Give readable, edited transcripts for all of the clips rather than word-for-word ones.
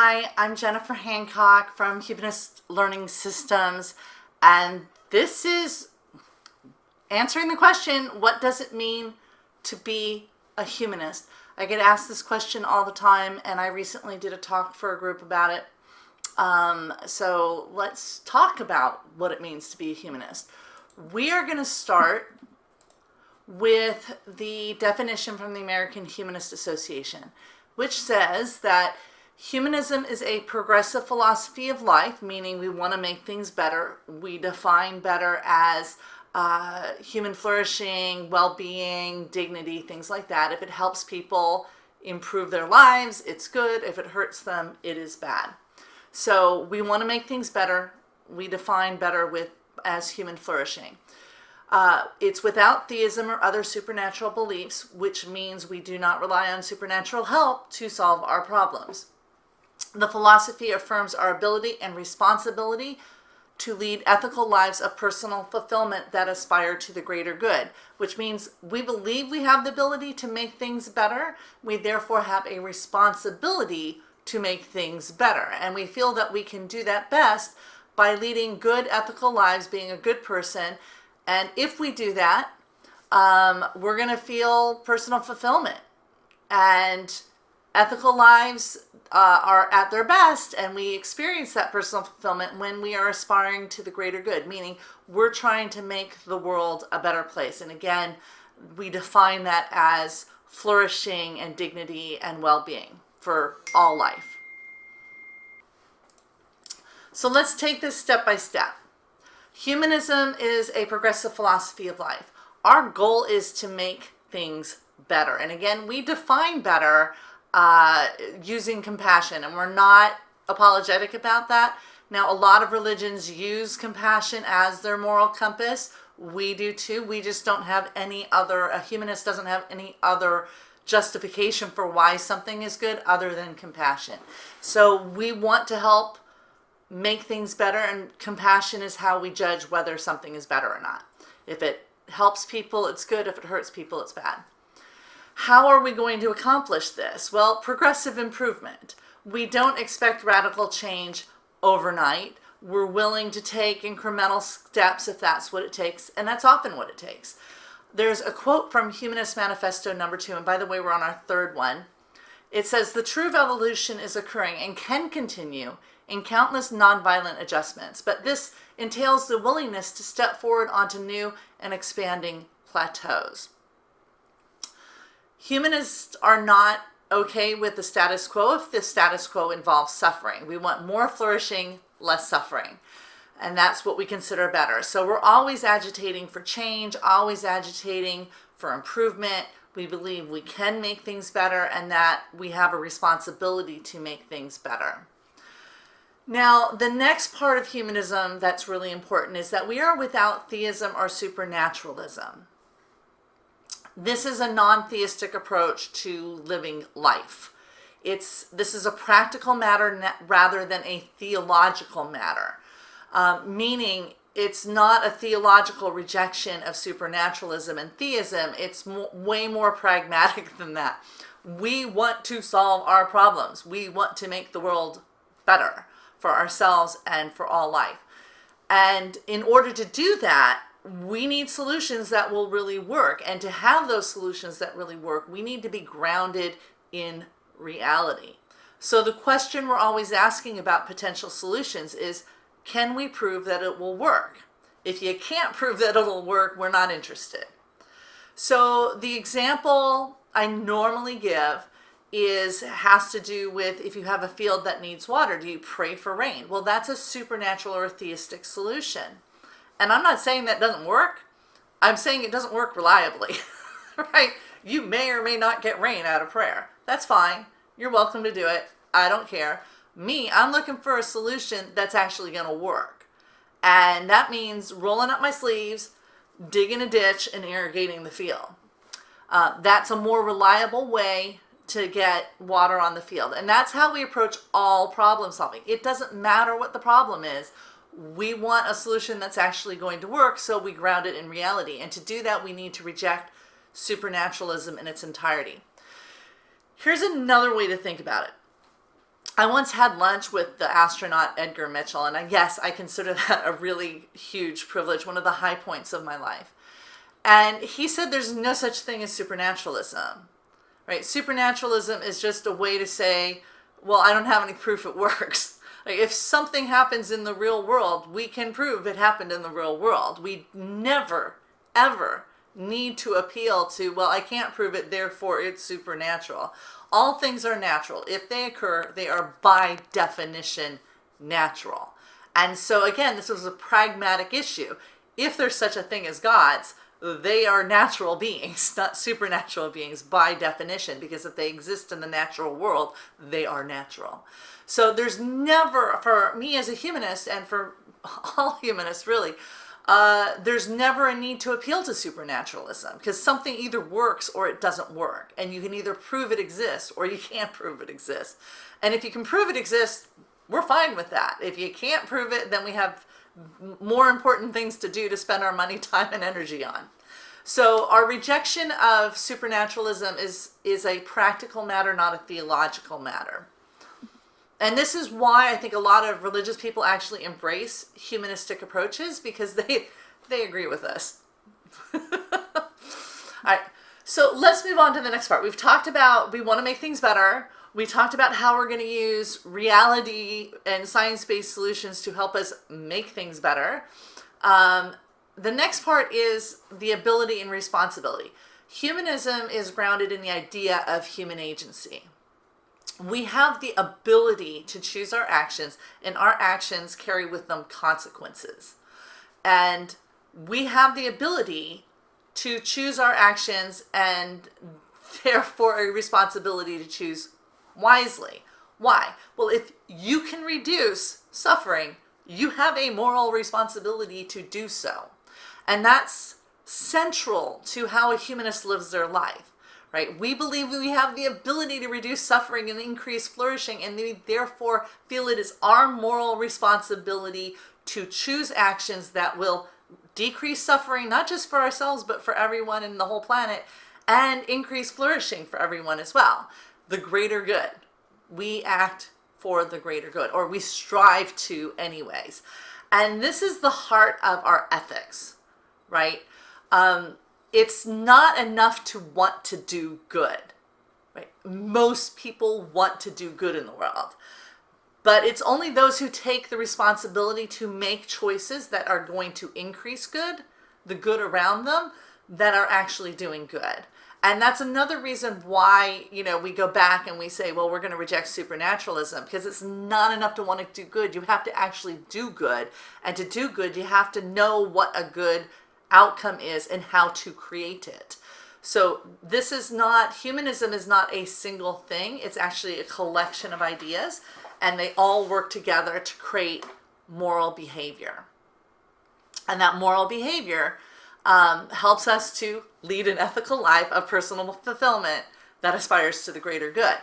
Hi, I'm Jennifer Hancock from Humanist Learning Systems, and this is answering the question, what does it mean to be a humanist? I get asked this question all the time, and I recently did a talk for a group about it. So let's talk about what it means to be a humanist. We are going to start with the definition from the American Humanist Association, which says that humanism is a progressive philosophy of life, meaning we want to make things better. We define better as human flourishing, well-being, dignity, things like that. If it helps people improve their lives, it's good. If it hurts them, it is bad. So we want to make things better. We define better as human flourishing. It's without theism or other supernatural beliefs, which means we do not rely on supernatural help to solve our problems. The philosophy affirms our ability and responsibility to lead ethical lives of personal fulfillment that aspire to the greater good, which means we believe we have the ability to make things better. We therefore have a responsibility to make things better. And we feel that we can do that best by leading good ethical lives, being a good person. And if we do that, we're going to feel personal fulfillment. And ethical lives are at their best, and we experience that personal fulfillment when we are aspiring to the greater good, meaning we're trying to make the world a better place. And again, we define that as flourishing and dignity and well-being for all life. So let's take this step by step. Humanism is a progressive philosophy of life. Our goal is to make things better. And again, we define better using compassion, and we're not apologetic about that. Now, a lot of religions use compassion as their moral compass. We do too. We just don't have a humanist doesn't have any other justification for why something is good other than compassion. So we want to help make things better, and compassion is how we judge whether something is better or not. If it helps people, it's good. If it hurts people, it's bad. How are we going to accomplish this? Well, progressive improvement. We don't expect radical change overnight. We're willing to take incremental steps if that's what it takes, and that's often what it takes. There's a quote from Humanist Manifesto number 2, and by the way, we're on our third one. It says, "The true evolution is occurring and can continue in countless nonviolent adjustments, but this entails the willingness to step forward onto new and expanding plateaus." Humanists are not okay with the status quo if the status quo involves suffering. We want more flourishing, less suffering. And that's what we consider better. So we're always agitating for change, always agitating for improvement. We believe we can make things better and that we have a responsibility to make things better. Now, the next part of humanism that's really important is that we are without theism or supernaturalism. This is a non-theistic approach to living life. This is a practical matter rather than a theological matter, meaning it's not a theological rejection of supernaturalism and theism. It's way more pragmatic than that. We want to solve our problems. We want to make the world better for ourselves and for all life. And in order to do that, we need solutions that will really work. And to have those solutions that really work, we need to be grounded in reality. So the question we're always asking about potential solutions is, can we prove that it will work? If you can't prove that it'll work, we're not interested. So the example I normally give has to do with if you have a field that needs water, do you pray for rain? Well, that's a supernatural or theistic solution. And I'm not saying that doesn't work. I'm saying it doesn't work reliably, right? You may or may not get rain out of prayer. That's fine. You're welcome to do it. I don't care. I'm looking for a solution that's actually going to work. And that means rolling up my sleeves, digging a ditch, and irrigating the field. That's a more reliable way to get water on the field. And that's how we approach all problem solving. It doesn't matter what the problem is. We want a solution that's actually going to work, so we ground it in reality. And to do that, we need to reject supernaturalism in its entirety. Here's another way to think about it. I once had lunch with the astronaut Edgar Mitchell, and yes, I consider that a really huge privilege, one of the high points of my life. And he said there's no such thing as supernaturalism, right? Supernaturalism is just a way to say, well, I don't have any proof it works. Like, if something happens in the real world, we can prove it happened in the real world. We never, ever need to appeal to, well, I can't prove it, therefore it's supernatural. All things are natural. If they occur, they are by definition natural. And so again, this was a pragmatic issue. If there's such a thing as gods, they are natural beings, not supernatural beings by definition, because if they exist in the natural world, they are natural. So there's never, for me as a humanist, and for all humanists really, there's never a need to appeal to supernaturalism, because something either works or it doesn't work. And you can either prove it exists or you can't prove it exists. And if you can prove it exists, we're fine with that. If you can't prove it, then we have more important things to do to spend our money, time, and energy on. So our rejection of supernaturalism is a practical matter, not a theological matter. And this is why I think a lot of religious people actually embrace humanistic approaches, because they agree with us. All right, so let's move on to the next part. We've talked about we want to make things better. We talked about how we're going to use reality and science-based solutions to help us make things better. The next part is the ability and responsibility. Humanism is grounded in the idea of human agency. We have the ability to choose our actions, and our actions carry with them consequences. And we have the ability to choose our actions and therefore a responsibility to choose wisely. Why? Well, if you can reduce suffering, you have a moral responsibility to do so. And that's central to how a humanist lives their life. Right? We believe we have the ability to reduce suffering and increase flourishing, and we therefore feel it is our moral responsibility to choose actions that will decrease suffering, not just for ourselves, but for everyone in the whole planet, and increase flourishing for everyone as well. The greater good. We act for the greater good, or we strive to anyways. And this is the heart of our ethics, right? It's not enough to want to do good, right? Most people want to do good in the world, but it's only those who take the responsibility to make choices that are going to increase good, the good around them, that are actually doing good. And that's another reason why, we go back and we say, well, we're going to reject supernaturalism, because it's not enough to want to do good. You have to actually do good. And to do good, you have to know what a good outcome is and how to create it. So humanism is not a single thing. It's actually a collection of ideas, and they all work together to create moral behavior. And that moral behavior helps us to lead an ethical life of personal fulfillment that aspires to the greater good.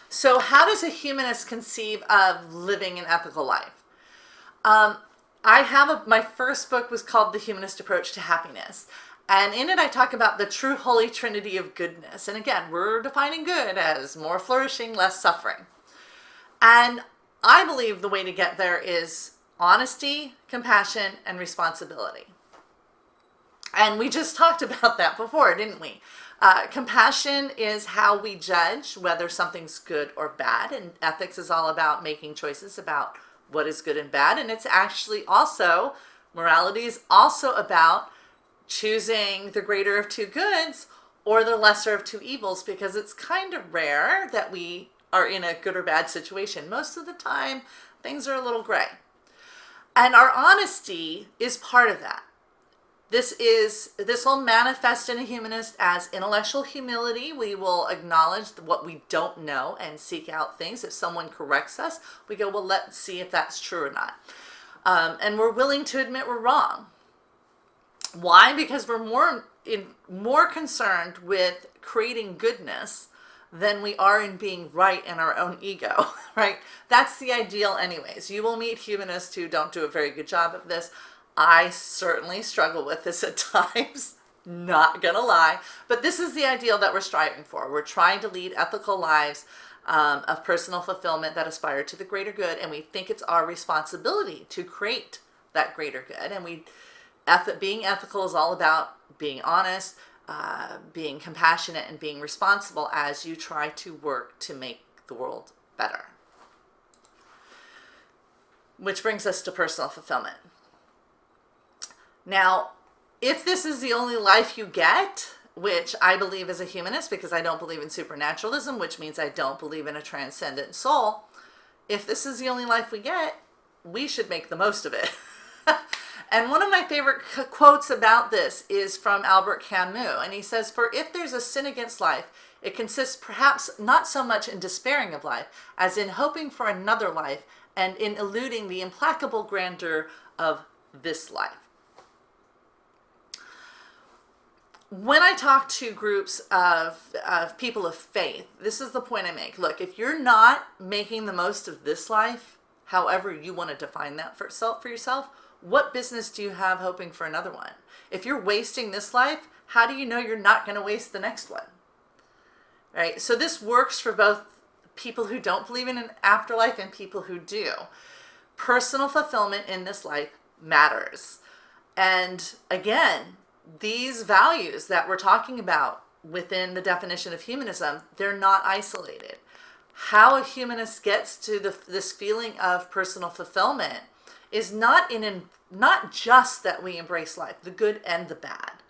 So how does a humanist conceive of living an ethical life? My first book was called The Humanist Approach to Happiness. And in it, I talk about the true holy trinity of goodness. And again, we're defining good as more flourishing, less suffering. And I believe the way to get there is honesty, compassion, and responsibility. And we just talked about that before, didn't we? Compassion is how we judge whether something's good or bad. And ethics is all about making choices about what is good and bad. And it's actually also, morality is also about choosing the greater of two goods or the lesser of two evils, because it's kind of rare that we are in a good or bad situation. Most of the time, things are a little gray. And our honesty is part of that. This will manifest in a humanist as intellectual humility. We will acknowledge what we don't know and seek out things. If someone corrects us, we go, well, let's see if that's true or not. And we're willing to admit we're wrong. Why? Because we're more concerned with creating goodness than we are in being right in our own ego, right? That's the ideal anyways. You will meet humanists who don't do a very good job of this. I certainly struggle with this at times. Not gonna lie. But this is the ideal that we're striving for. We're trying to lead ethical lives of personal fulfillment that aspire to the greater good, and we think it's our responsibility to create that greater good. And being ethical is all about being honest, being compassionate, and being responsible as you try to work to make the world better. Which brings us to personal fulfillment. Now, if this is the only life you get, which I believe as a humanist, because I don't believe in supernaturalism, which means I don't believe in a transcendent soul, if this is the only life we get, we should make the most of it. And one of my favorite quotes about this is from Albert Camus, and he says, "For if there's a sin against life, it consists perhaps not so much in despairing of life as in hoping for another life and in eluding the implacable grandeur of this life." When I talk to groups of people of faith, this is the point I make. Look, if you're not making the most of this life, however you want to define that for yourself, what business do you have hoping for another one? If you're wasting this life, how do you know you're not going to waste the next one? Right? So this works for both people who don't believe in an afterlife and people who do. Personal fulfillment in this life matters. And again, these values that we're talking about within the definition of humanism, they're not isolated. How a humanist gets to this feeling of personal fulfillment is not just that we embrace life, the good and the bad,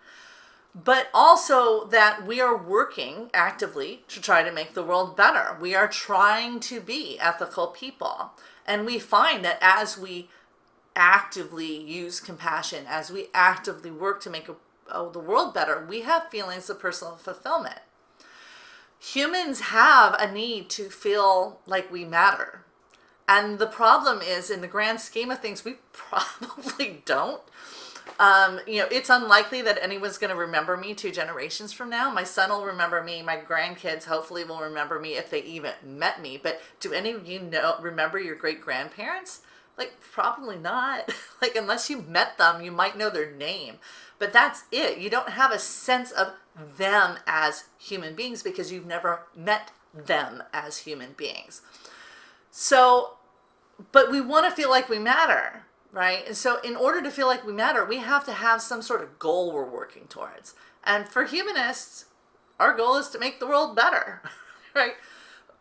but also that we are working actively to try to make the world better. We are trying to be ethical people. And we find that as we actively use compassion, as we actively work to make the world better, we have feelings of personal fulfillment. Humans have a need to feel like we matter. And the problem is, in the grand scheme of things, we probably don't. It's unlikely that anyone's going to remember me 2 generations from now. My son will remember me. My grandkids hopefully will remember me if they even met me. But do any of you remember your great-grandparents? Like, probably not. Like, unless you met them, you might know their name. But that's it. You don't have a sense of them as human beings because you've never met them as human beings. So, but we want to feel like we matter, right? And so in order to feel like we matter, we have to have some sort of goal we're working towards. And for humanists, our goal is to make the world better, right?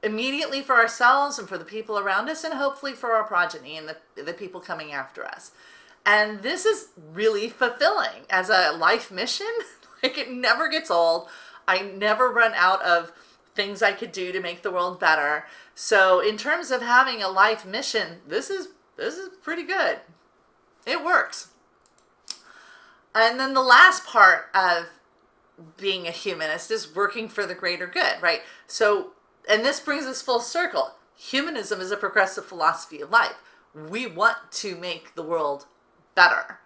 Immediately for ourselves and for the people around us, and hopefully for our progeny and the people coming after us. And this is really fulfilling as a life mission. Like, it never gets old. I never run out of things I could do to make the world better. So in terms of having a life mission, this is pretty good. It works. And then the last part of being a humanist is working for the greater good, right? So, and this brings us full circle. Humanism is a progressive philosophy of life. We want to make the world better.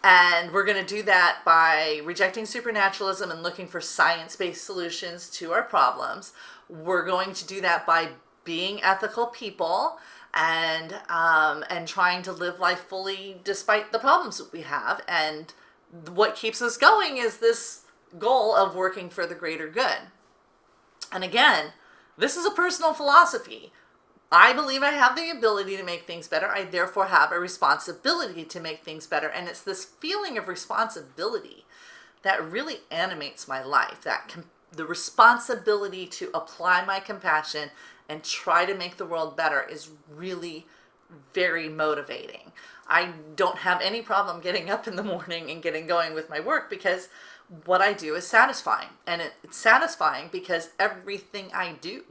And we're going to do that by rejecting supernaturalism and looking for science-based solutions to our problems. We're going to do that by being ethical people and trying to live life fully despite the problems that we have. And what keeps us going is this goal of working for the greater good. And again, this is a personal philosophy. I believe I have the ability to make things better. I therefore have a responsibility to make things better. And it's this feeling of responsibility that really animates my life, the responsibility to apply my compassion and try to make the world better is really very motivating. I don't have any problem getting up in the morning and getting going with my work because what I do is satisfying. And it's satisfying because everything I do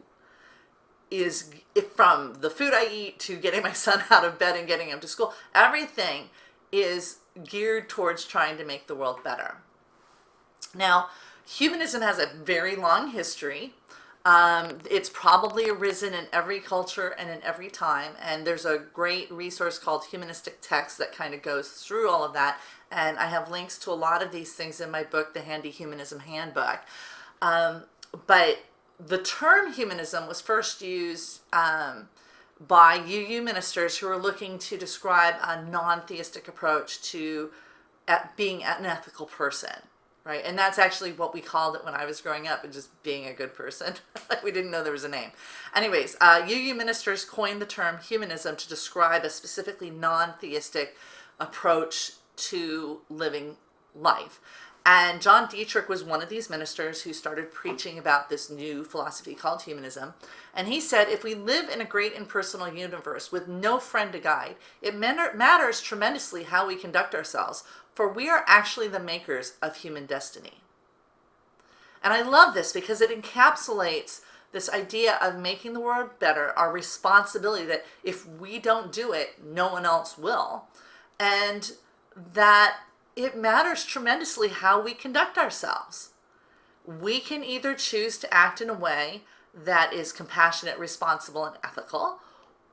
is, from the food I eat to getting my son out of bed and getting him to school, everything is geared towards trying to make the world better. Now, humanism has a very long history. It's probably arisen in every culture and in every time. And there's a great resource called Humanistic Text that kind of goes through all of that. And I have links to a lot of these things in my book, The Handy Humanism Handbook. But the term humanism was first used by UU ministers who were looking to describe a non-theistic approach to being an ethical person, right? And that's actually what we called it when I was growing up, and just being a good person. We didn't know there was a name. Anyways, you ministers coined the term humanism to describe a specifically non-theistic approach to living life. And John Dietrich was one of these ministers who started preaching about this new philosophy called humanism. And he said, if we live in a great impersonal universe with no friend to guide, it matters tremendously how we conduct ourselves, for we are actually the makers of human destiny. And I love this because it encapsulates this idea of making the world better, our responsibility that if we don't do it, no one else will. And that it matters tremendously how we conduct ourselves. We can either choose to act in a way that is compassionate, responsible, and ethical,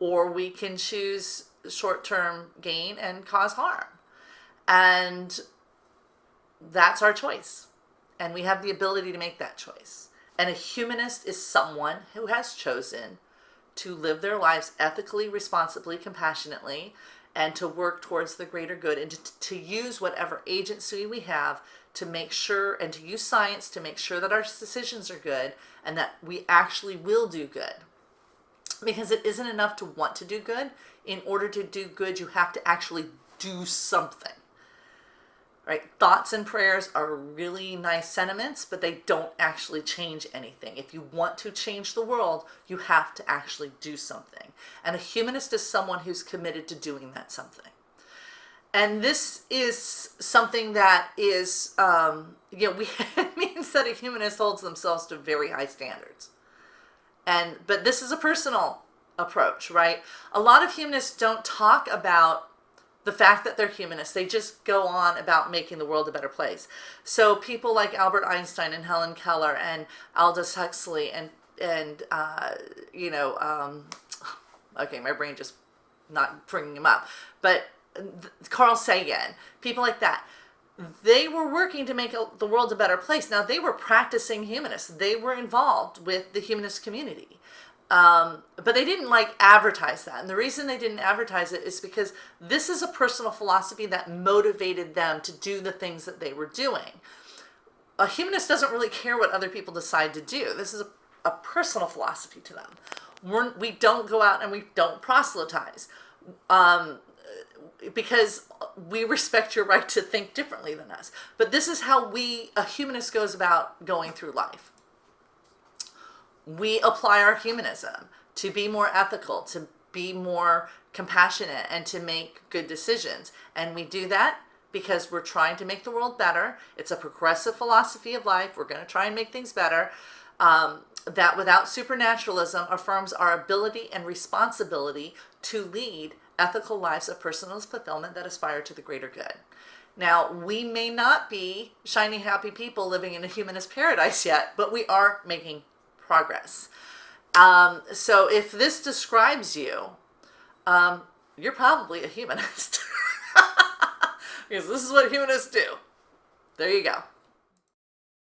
or we can choose short-term gain and cause harm. And that's our choice. And we have the ability to make that choice. And a humanist is someone who has chosen to live their lives ethically, responsibly, compassionately, and to work towards the greater good, and to use whatever agency we have to make sure, and to use science to make sure that our decisions are good and that we actually will do good. Because it isn't enough to want to do good. In order to do good, you have to actually do something. Right? Thoughts and prayers are really nice sentiments, but they don't actually change anything. If you want to change the world, you have to actually do something. And a humanist is someone who's committed to doing that something. And this is something that is, it means that a humanist holds themselves to very high standards. But this is a personal approach, right? A lot of humanists don't talk about the fact that they're humanists. They just go on about making the world a better place. So people like Albert Einstein and Helen Keller and Aldous Huxley and okay, my brain just not bringing them up, but Carl Sagan, people like that, they were working to make the world a better place. Now, they were practicing humanists. They were involved with the humanist community. But they didn't advertise that. And the reason they didn't advertise it is because this is a personal philosophy that motivated them to do the things that they were doing. A humanist doesn't really care what other people decide to do. This is a personal philosophy to them. We don't go out and we don't proselytize. Because we respect your right to think differently than us. But this is how a humanist goes about going through life. We apply our humanism to be more ethical, to be more compassionate, and to make good decisions. And we do that because we're trying to make the world better. It's a progressive philosophy of life. We're going to try and make things better. That without supernaturalism affirms our ability and responsibility to lead ethical lives of personal fulfillment that aspire to the greater good. Now, we may not be shiny, happy people living in a humanist paradise yet, but we are making progress. So if this describes you, you're probably a humanist. Because this is what humanists do. There you go.